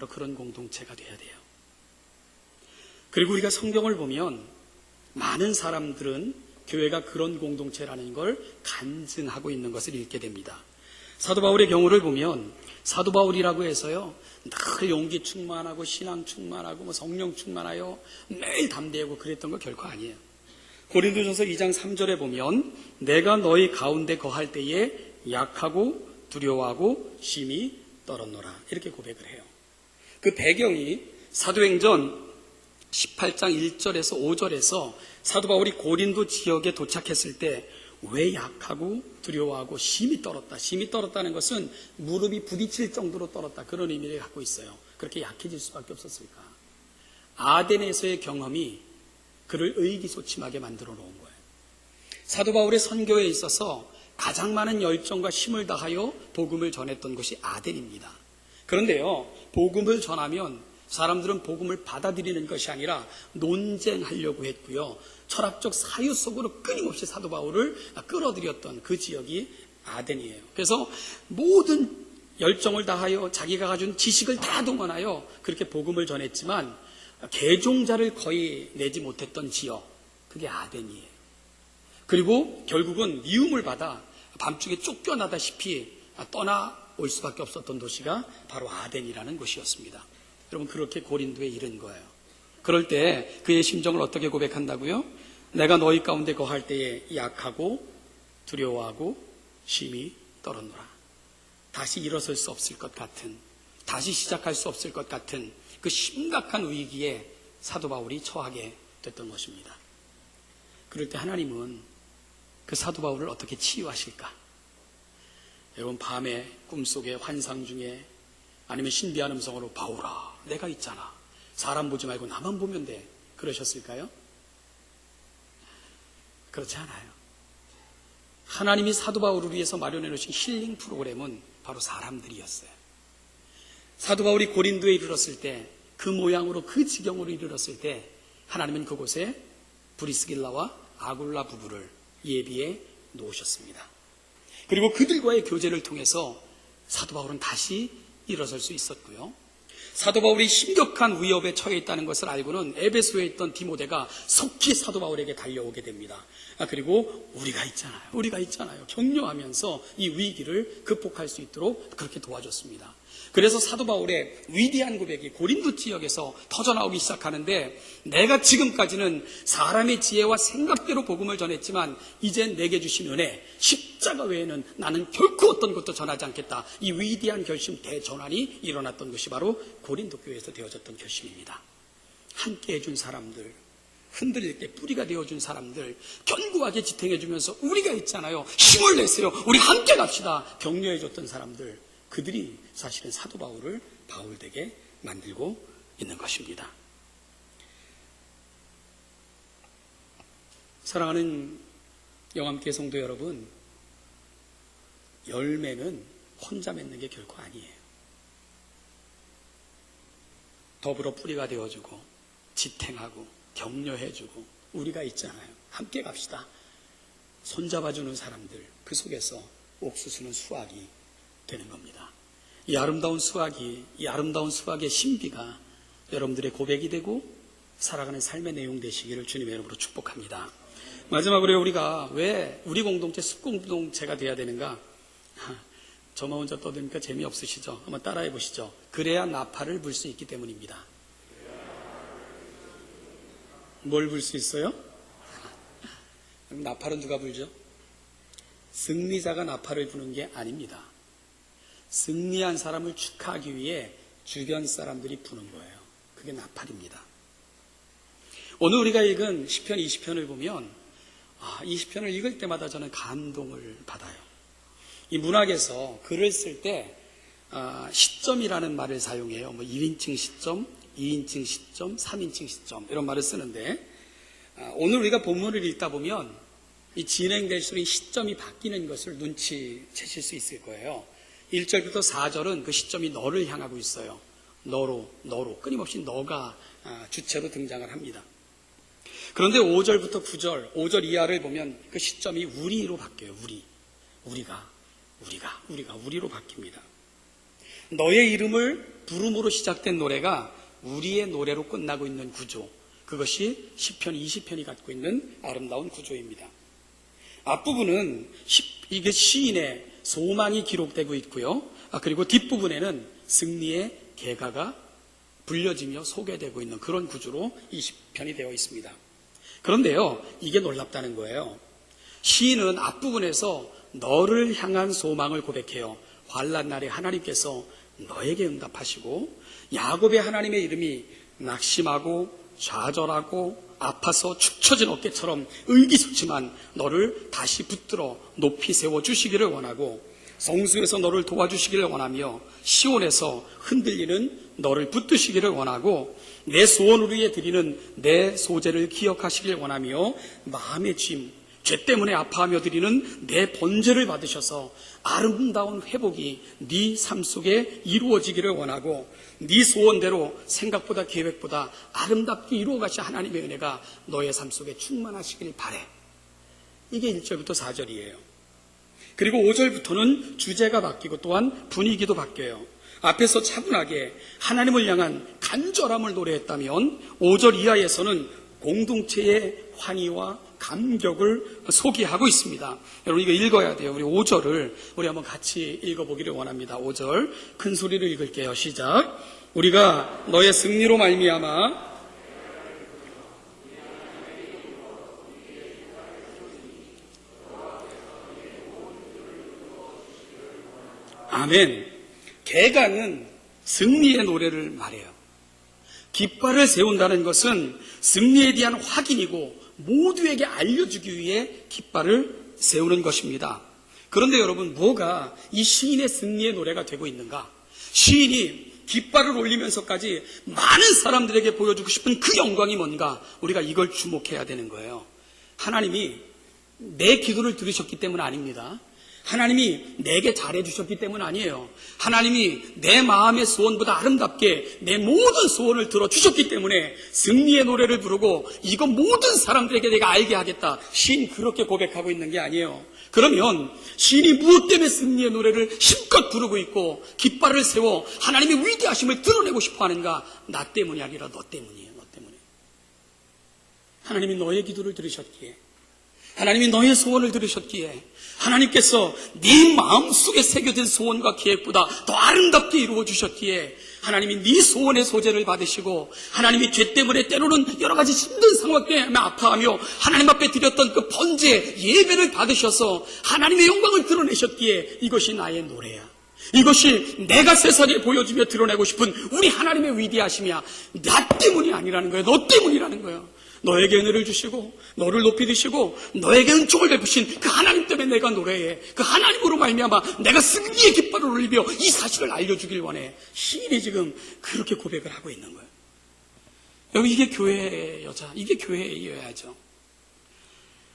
바로 그런 공동체가 돼야 돼요. 그리고 우리가 성경을 보면 많은 사람들은 교회가 그런 공동체라는 걸 간증하고 있는 것을 읽게 됩니다. 사도 바울의 경우를 보면 사도 바울이라고 해서요 늘 용기 충만하고 신앙 충만하고 성령 충만하여 매일 담대하고 그랬던 거 결코 아니에요. 고린도전서 2장 3절에 보면 내가 너희 가운데 거할 때에 약하고 두려워하고 심히 떨었노라 이렇게 고백을 해요. 그 배경이 사도행전 18장 1절에서 5절에서 사도 바울이 고린도 지역에 도착했을 때 왜 약하고 두려워하고 심히 떨었다. 심히 떨었다는 것은 무릎이 부딪힐 정도로 떨었다. 그런 의미를 갖고 있어요. 그렇게 약해질 수밖에 없었을까? 아덴에서의 경험이 그를 의기소침하게 만들어 놓은 거예요. 사도 바울의 선교에 있어서 가장 많은 열정과 힘을 다하여 복음을 전했던 곳이 아덴입니다. 그런데요, 복음을 전하면 사람들은 복음을 받아들이는 것이 아니라 논쟁하려고 했고요. 철학적 사유 속으로 끊임없이 사도 바울을 끌어들였던 그 지역이 아덴이에요. 그래서 모든 열정을 다하여 자기가 가진 지식을 다 동원하여 그렇게 복음을 전했지만 개종자를 거의 내지 못했던 지역, 그게 아덴이에요. 그리고 결국은 미움을 받아 밤중에 쫓겨나다시피 떠나올 수밖에 없었던 도시가 바로 아덴이라는 곳이었습니다. 여러분, 그렇게 고린도에 이른 거예요. 그럴 때 그의 심정을 어떻게 고백한다고요? 내가 너희 가운데 거할 때에 약하고 두려워하고 심히 떨었노라. 다시 일어설 수 없을 것 같은, 다시 시작할 수 없을 것 같은 그 심각한 위기에 사도 바울이 처하게 됐던 것입니다. 그럴 때 하나님은 그 사도 바울을 어떻게 치유하실까? 여러분, 밤에 꿈속에 환상 중에 아니면 신비한 음성으로 바울아 내가 있잖아, 사람 보지 말고 나만 보면 돼, 그러셨을까요? 그렇지 않아요. 하나님이 사도 바울을 위해서 마련해 놓으신 힐링 프로그램은 바로 사람들이었어요. 사도 바울이 고린도에 이르렀을 때, 그 모양으로 그 지경으로 이르렀을 때 하나님은 그곳에 브리스길라와 아굴라 부부를 예비해 놓으셨습니다. 그리고 그들과의 교제를 통해서 사도 바울은 다시 일어설 수 있었고요. 사도 바울이 심각한 위협에 처해 있다는 것을 알고는 에베소에 있던 디모데가 속히 사도 바울에게 달려오게 됩니다. 그리고 우리가 있잖아요. 격려하면서 이 위기를 극복할 수 있도록 그렇게 도와줬습니다. 그래서 사도 바울의 위대한 고백이 고린도 지역에서 터져나오기 시작하는데, 내가 지금까지는 사람의 지혜와 생각대로 복음을 전했지만 이제 내게 주신 은혜, 십자가 외에는 나는 결코 어떤 것도 전하지 않겠다. 이 위대한 결심 대전환이 일어났던 것이 바로 고린도 교회에서 되어졌던 결심입니다. 함께 해준 사람들, 흔들릴 때 뿌리가 되어준 사람들, 견고하게 지탱해주면서 우리가 있잖아요, 힘을 내세요, 우리 함께 갑시다, 격려해줬던 사람들, 그들이 사실은 사도 바울을 바울되게 만들고 있는 것입니다. 사랑하는 영암교회 성도 여러분, 열매는 혼자 맺는 게 결코 아니에요. 더불어 뿌리가 되어주고 지탱하고 격려해주고 우리가 있잖아요, 함께 갑시다, 손잡아주는 사람들, 그 속에서 옥수수는 수확이 되는 겁니다. 이 아름다운 수확의 신비가 여러분들의 고백이 되고 살아가는 삶의 내용 되시기를 주님의 이름으로 축복합니다. 마지막으로 우리가 왜 우리 공동체 숲공동체가 돼야 되는가? 저만 혼자 떠드니까 재미없으시죠? 한번 따라해 보시죠. 그래야 나팔을 불 수 있기 때문입니다. 뭘 불 수 있어요? 나팔은 누가 불죠? 승리자가 나팔을 부는 게 아닙니다. 승리한 사람을 축하하기 위해 주변 사람들이 부는 거예요. 그게 나팔입니다. 오늘 우리가 읽은 시편 20편을 보면 이 시편을 읽을 때마다 저는 감동을 받아요. 이 문학에서 글을 쓸 때 시점이라는 말을 사용해요. 1인칭 시점, 2인칭 시점, 3인칭 시점 이런 말을 쓰는데, 오늘 우리가 본문을 읽다 보면 이 진행될수록 이 시점이 바뀌는 것을 눈치채실 수 있을 거예요. 1절부터 4절은 그 시점이 너를 향하고 있어요. 너로 끊임없이 너가 주체로 등장을 합니다. 그런데 5절부터 9절, 5절 이하를 보면 그 시점이 우리로 바뀌어요. 우리가 우리로 바뀝니다. 너의 이름을 부름으로 시작된 노래가 우리의 노래로 끝나고 있는 구조, 그것이 시편 20편이 갖고 있는 아름다운 구조입니다. 앞부분은 이게 시인의 소망이 기록되고 있고요. 그리고 뒷부분에는 승리의 계가가 불려지며 소개되고 있는 그런 구조로 이 시편이 되어 있습니다. 그런데요, 이게 놀랍다는 거예요. 시인은 앞부분에서 너를 향한 소망을 고백해요. 환난 날에 하나님께서 너에게 응답하시고, 야곱의 하나님의 이름이 낙심하고 좌절하고 아파서 축 처진 어깨처럼 의기소침한 너를 다시 붙들어 높이 세워주시기를 원하고, 성수에서 너를 도와주시기를 원하며 시온에서 흔들리는 너를 붙드시기를 원하고, 내 소원을 위해 드리는 내 소재를 기억하시길 원하며, 마음의 짐, 죄 때문에 아파하며 드리는 내 번제를 받으셔서 아름다운 회복이 네 삶 속에 이루어지기를 원하고, 네 소원대로 생각보다 계획보다 아름답게 이루어가신 하나님의 은혜가 너의 삶 속에 충만하시길 바래. 이게 1절부터 4절이에요. 그리고 5절부터는 주제가 바뀌고 또한 분위기도 바뀌어요. 앞에서 차분하게 하나님을 향한 간절함을 노래했다면 5절 이하에서는 공동체의 환희와 감격을 소개하고 있습니다. 여러분 이거 읽어야 돼요. 우리 5절을 우리 한번 같이 읽어보기를 원합니다. 5절 큰 소리로 읽을게요. 시작. 우리가 너의 승리로 말미암아 아멘. 계가는 승리의 노래를 말해요. 깃발을 세운다는 것은 승리에 대한 확인이고 모두에게 알려주기 위해 깃발을 세우는 것입니다. 그런데 여러분, 뭐가 이 시인의 승리의 노래가 되고 있는가? 시인이 깃발을 올리면서까지 많은 사람들에게 보여주고 싶은 그 영광이 뭔가, 우리가 이걸 주목해야 되는 거예요. 하나님이 내 기도를 들으셨기 때문 아닙니다. 하나님이 내게 잘해주셨기 때문 아니에요. 하나님이 내 마음의 소원보다 아름답게 내 모든 소원을 들어주셨기 때문에 승리의 노래를 부르고 이거 모든 사람들에게 내가 알게 하겠다, 시인 그렇게 고백하고 있는 게 아니에요. 그러면 시인이 무엇 때문에 승리의 노래를 힘껏 부르고 있고 깃발을 세워 하나님의 위대하심을 드러내고 싶어 하는가? 나 때문이 아니라 너 때문이에요. 너 때문에. 하나님이 너의 기도를 들으셨기에, 하나님이 너의 소원을 들으셨기에, 하나님께서 네 마음속에 새겨진 소원과 계획보다 더 아름답게 이루어주셨기에 하나님이 네 소원의 소재를 받으시고, 하나님이 죄 때문에 때로는 여러 가지 힘든 상황 때문에 아파하며 하나님 앞에 드렸던 그 번제 예배를 받으셔서 하나님의 영광을 드러내셨기에 이것이 나의 노래야. 이것이 내가 세상에 보여주며 드러내고 싶은 우리 하나님의 위대하심이야. 나 때문이 아니라는 거예요. 너 때문이라는 거예요. 너에게 은혜를 주시고 너를 높이 드시고 너에게 은총을 베푸신 그 하나님 때문에 내가 노래해. 그 하나님으로 말미암아 내가 승리의 깃발을 올리며 이 사실을 알려주길 원해. 시인이 지금 그렇게 고백을 하고 있는 거예요. 여러분, 이게 교회의 여자, 이게 교회의 여야죠.